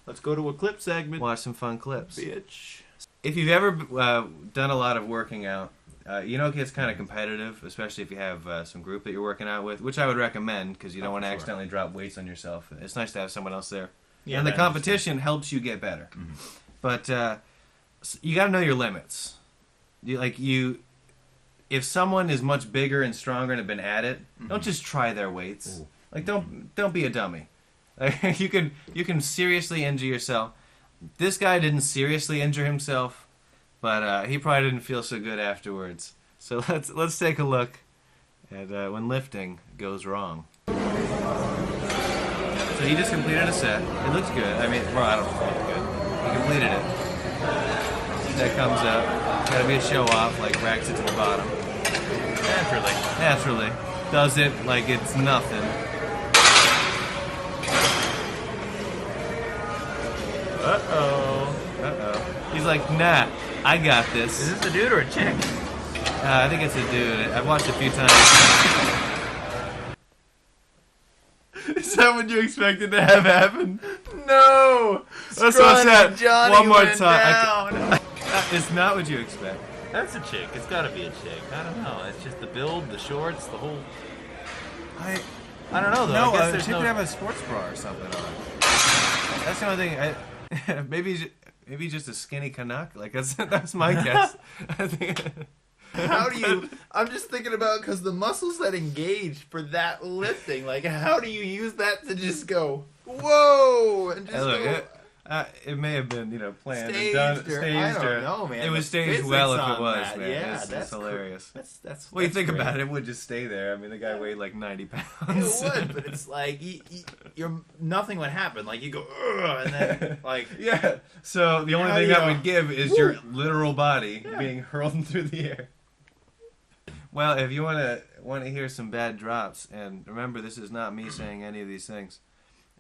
Let's go to a clip segment. Watch some fun clips. Bitch. If you've ever done a lot of working out, you know it gets kind of competitive, especially if you have some group that you're working out with, which I would recommend because you don't want to accidentally drop weights on yourself. It's nice to have someone else there. Yeah, and the competition helps you get better. Mm-hmm. But you got to know your limits. If someone is much bigger and stronger and have been at it, don't just try their weights. Ooh. Like don't be a dummy. You can seriously injure yourself. This guy didn't seriously injure himself, but he probably didn't feel so good afterwards. So let's take a look at when lifting goes wrong. So he just completed a set. It looks good. I mean, well, I don't know if it looks good. He completed it. That comes up. Gotta be a show off, like racks it to the bottom. Naturally. Does it like it's nothing. Uh-oh. He's like, nah, I got this. Is this a dude or a chick? I think it's a dude. I've watched it a few times. Is that what you expected to have happen? No! That's what I said. Johnny one more went time. Down. It's not what you expect. That's a chick. It's gotta be a chick. I don't know. It's just the build, the shorts, the whole... I don't know, though. No, I guess a chick could have a sports bra or something on. That's the only thing. Maybe just a skinny Canuck. Like that's my guess. I think. How do you... I'm just thinking about, because the muscles that engage for that lifting, like, how do you use that to just go, whoa, and just go... It may have been, planned staged and done. Staged I don't know, man. It was staged well if it was, that. man. Yeah, that's hilarious. That's well, you think great. about it, it would just stay there. I mean, the guy weighed like 90 pounds. It would, but it's like, nothing would happen. Like, you go, ugh, and then, like... Yeah, so the only thing that would give is your literal body being hurled through the air. Well, if you want to hear some bad drops, and remember, this is not me saying any of these things,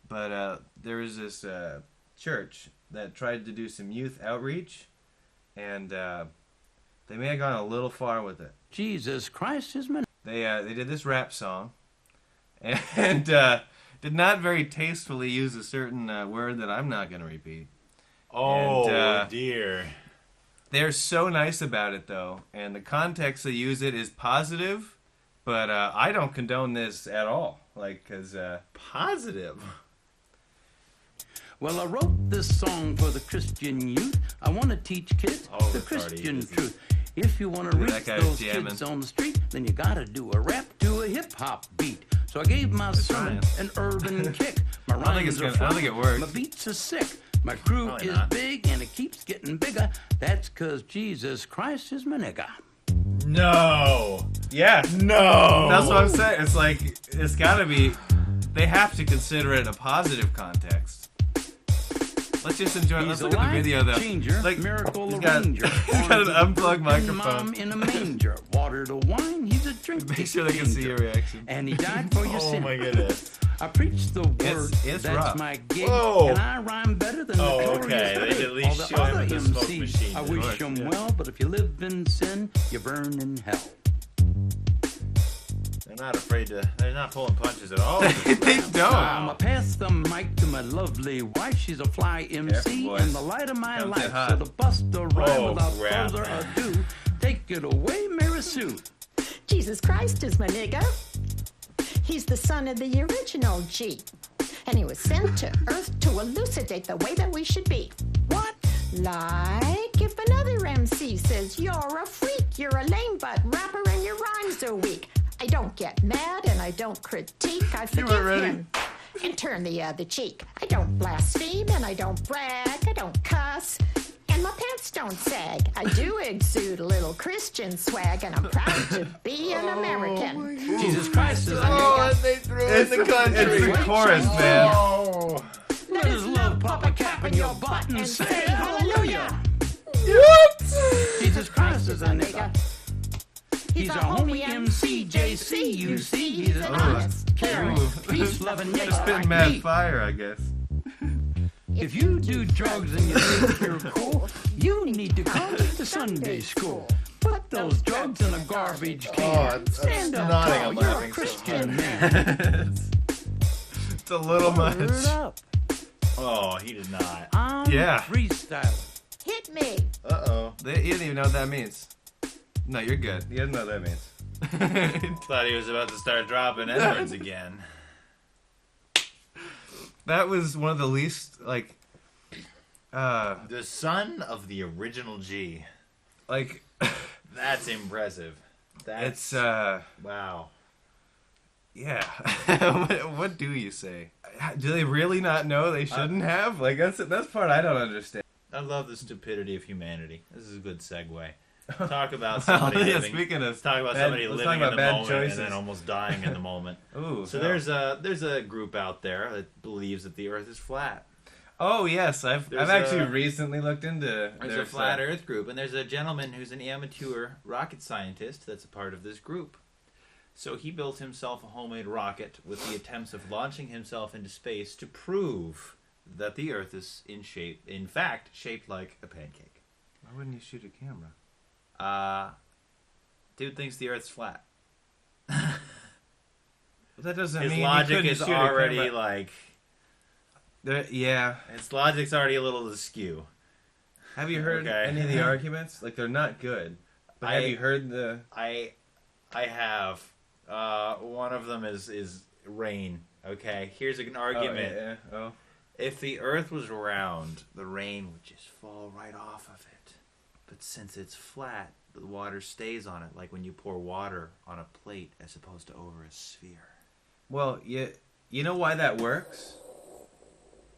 but there is this church that tried to do some youth outreach, and they may have gone a little far with it. Jesus Christ is my... They did this rap song, and did not very tastefully use a certain word that I'm not going to repeat. Oh, and, dear. They're so nice about it, though, and the context they use it is positive, but I don't condone this at all. Because positive? Well, I wrote this song for the Christian youth. I want to teach kids the Christian truth. If you want to reach those kids on the street, then you got to do a rap to a hip-hop beat. So I gave my sermon an urban kick. My rhymes are fun, my beats are sick. My crew is big and it keeps getting bigger. That's because Jesus Christ is my nigga. No. Yeah. No. That's what I'm saying. It's like, it's got to be, they have to consider it a positive context. Let's just enjoy it. Let's look at the video, though. Changer, like, miracle he's got an unplugged microphone. Mom in a manger, water to wine, he's a drink. Make sure they can see your reaction. And he died for your sin. Oh my goodness. I preach the word, it's that's rough. my gig, Whoa. and I rhyme better than the okay. They at least all show the him other the smoke MCs. machine. I wish them well, but if you live in sin, you burn in hell. They're not afraid to... They're not pulling punches at all. They don't. I'ma pass the mic to my lovely wife. She's a fly MC and the light of my life. So to bust a rhyme without further ado, take it away, Mary Sue. Jesus Christ is my nigga. He's the son of the original G. And he was sent to earth to elucidate the way that we should be. What? Like if another MC says you're a freak, you're a lame butt rapper and your rhymes are weak. I don't get mad and I don't critique. I forgive him and turn the other cheek. I don't blaspheme and I don't brag. I don't cuss and my pants don't sag. I do exude a little Christian swag and I'm proud to be an American. Jesus Christ is and they threw in the country. It's the chorus, man. Oh. Let his love pop a cap in your butt and say hallelujah. What? Jesus Christ is a nigga. He's a homie MC JC, you see. He's an honest, caring, peace-loving nigga Spitting like mad me. fire, I guess. If you do drugs and you think you're cool, you need to come to Sunday school. Put those drugs in a garbage can. Stand up tall, you're a Christian man. It's a little much. Word up. Oh, he did not. I'm freestyling. Hit me. Uh-oh. You didn't even know what that means. No, you're good. You didn't know what that means. Thought he was about to start dropping N-words again. That was one of the least, like... The son of the original G. Like... That's impressive. It's, Wow. Yeah. What do you say? Do they really not know they shouldn't have? Like, that's part I don't understand. I love the stupidity of humanity. This is a good segue. Talk about somebody living. Speaking of talk about bad, somebody living in the moment choices. and then almost dying in the moment. Ooh, So there's a group out there that believes that the Earth is flat. Oh yes, I've actually recently looked into. There's a flat Earth group, and there's a gentleman who's an amateur rocket scientist that's a part of this group. So he built himself a homemade rocket with the attempts of launching himself into space to prove that the Earth is in fact, shaped like a pancake. Why wouldn't you shoot a camera? Dude thinks the Earth's flat. That doesn't His mean logic you is shoot a already camera. like. Yeah. His logic's already a little askew. Have you heard any of the arguments? Like, they're not good. But have you heard the? I have. One of them is rain. Okay, here's an argument. Oh, yeah. Oh. If the Earth was round, the rain would just fall right off of it. But since it's flat, the water stays on it, like when you pour water on a plate as opposed to over a sphere. Well, you know why that works?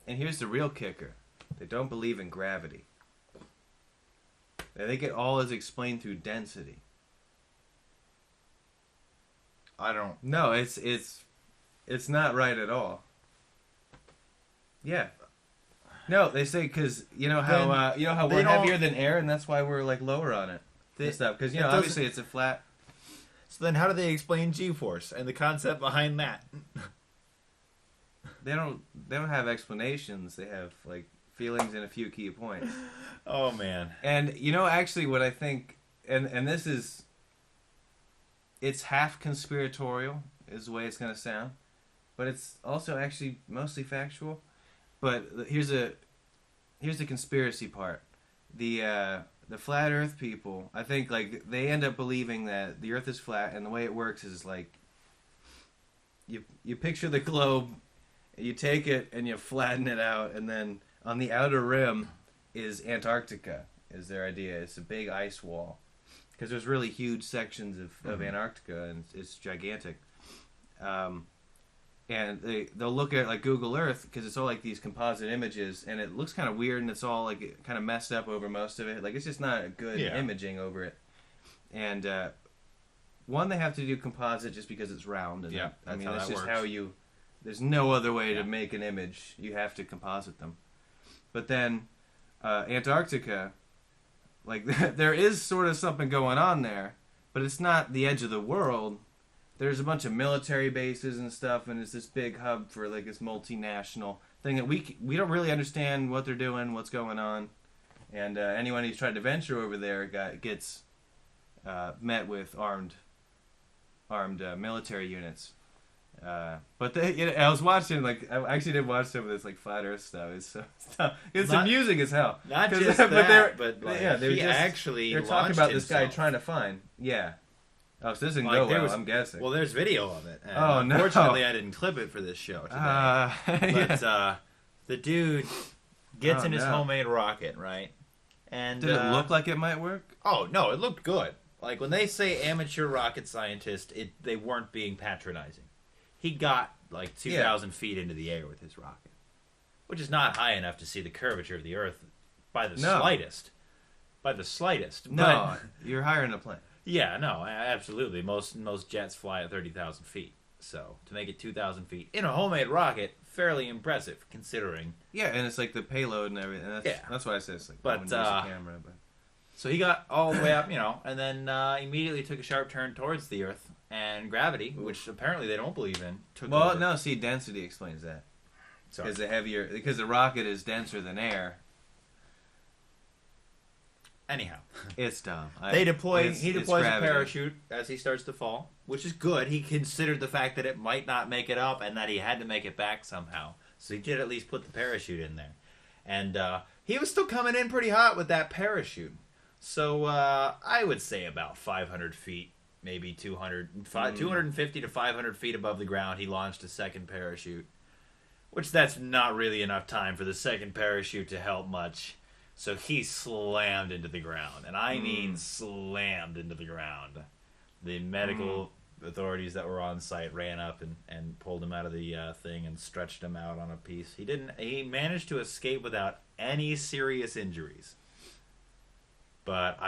And here's the real kicker. They don't believe in gravity. They think it all is explained through density. I don't. No, it's not right at all. Yeah. No, they say because you know how we're heavier than air, and that's why we're like lower on it. This stuff because obviously it's a flat. So then, how do they explain G-force and the concept behind that? They don't have explanations. They have like feelings and a few key points. Oh man! And actually, what I think, and this is, it's half conspiratorial is the way it's going to sound, but it's also actually mostly factual. But here's the conspiracy part. The flat Earth people, I think, like they end up believing that the Earth is flat, and the way it works is like you picture the globe, you take it and you flatten it out, and then on the outer rim is Antarctica. Is their idea? It's a big ice wall because there's really huge sections of Antarctica, and it's gigantic. And they'll look at like Google Earth because it's all like these composite images, and it looks kind of weird, and it's all like kind of messed up over most of it. Like it's just not good imaging over it. And one, they have to do composite just because it's round. And that's just how you. There's no other way to make an image. You have to composite them. But then Antarctica, like there is sort of something going on there, but it's not the edge of the world. There's a bunch of military bases and stuff, and it's this big hub for like this multinational thing that we don't really understand what they're doing, what's going on, and anyone who's tried to venture over there gets met with armed military units. But I was watching I actually did watch some of this like flat Earth stuff. It's amusing as hell. Not just that, but they're talking about this guy trying to find Oh, so this didn't go well, I'm guessing. Well, there's video of it. Oh, no. Unfortunately, I didn't clip it for this show today. But the dude gets in his homemade rocket, right? And did it look like it might work? Oh, no, it looked good. Like, when they say amateur rocket scientist, they weren't being patronizing. He got, like, 2,000 feet into the air with his rocket, which is not high enough to see the curvature of the Earth by the slightest. By the slightest. No, you're higher in a plane. Yeah, no, absolutely. Most jets fly at 30,000 feet. So, to make it 2,000 feet in a homemade rocket, fairly impressive, considering. Yeah, and it's like the payload and everything. That's why I say it's like camera. But so he got all the way up, and then immediately took a sharp turn towards the Earth, and gravity, which apparently they don't believe in, took over. No, see, density explains that. Because the rocket is denser than air. Anyhow, it's dumb. He deploys a parachute as he starts to fall, which is good. He considered the fact that it might not make it up and that he had to make it back somehow. So he did at least put the parachute in there. And he was still coming in pretty hot with that parachute. So I would say about 500 feet, maybe 250 to 500 feet above the ground, he launched a second parachute. Which that's not really enough time for the second parachute to help much. So he slammed into the ground. And I mean slammed into the ground. The medical authorities that were on site ran up and pulled him out of the thing and stretched him out on a piece. He managed to escape without any serious injuries. But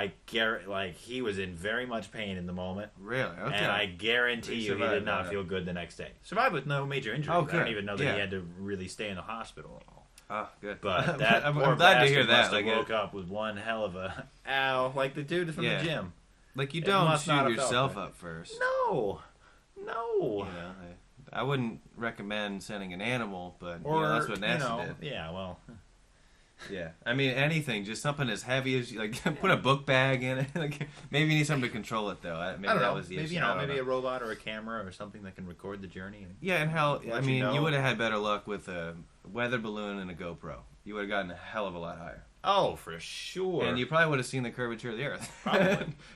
he was in very much pain in the moment. Really? Okay. And I guarantee you he did not feel good the next day. Survived with no major injuries. Oh, good. I don't even know that he had to really stay in the hospital at all. Oh, good. But that I'm poor glad to hear bastard that. must have woke up with one hell of a ow, like the dude from the gym. Like, you It don't must not shoot have felt yourself good. up first. No. You know, I wouldn't recommend sending an animal, but that's what NASA did. Yeah, well. Yeah, I mean anything, just something as heavy as put a book bag in it. Like, maybe you need something to control it though. Maybe I don't that know. was the Maybe issue. maybe a robot or a camera or something that can record the journey. And how Let you know. you would have had better luck with a weather balloon and a GoPro. You would have gotten a hell of a lot higher. Oh, for sure. And you probably would have seen the curvature of the Earth. Probably.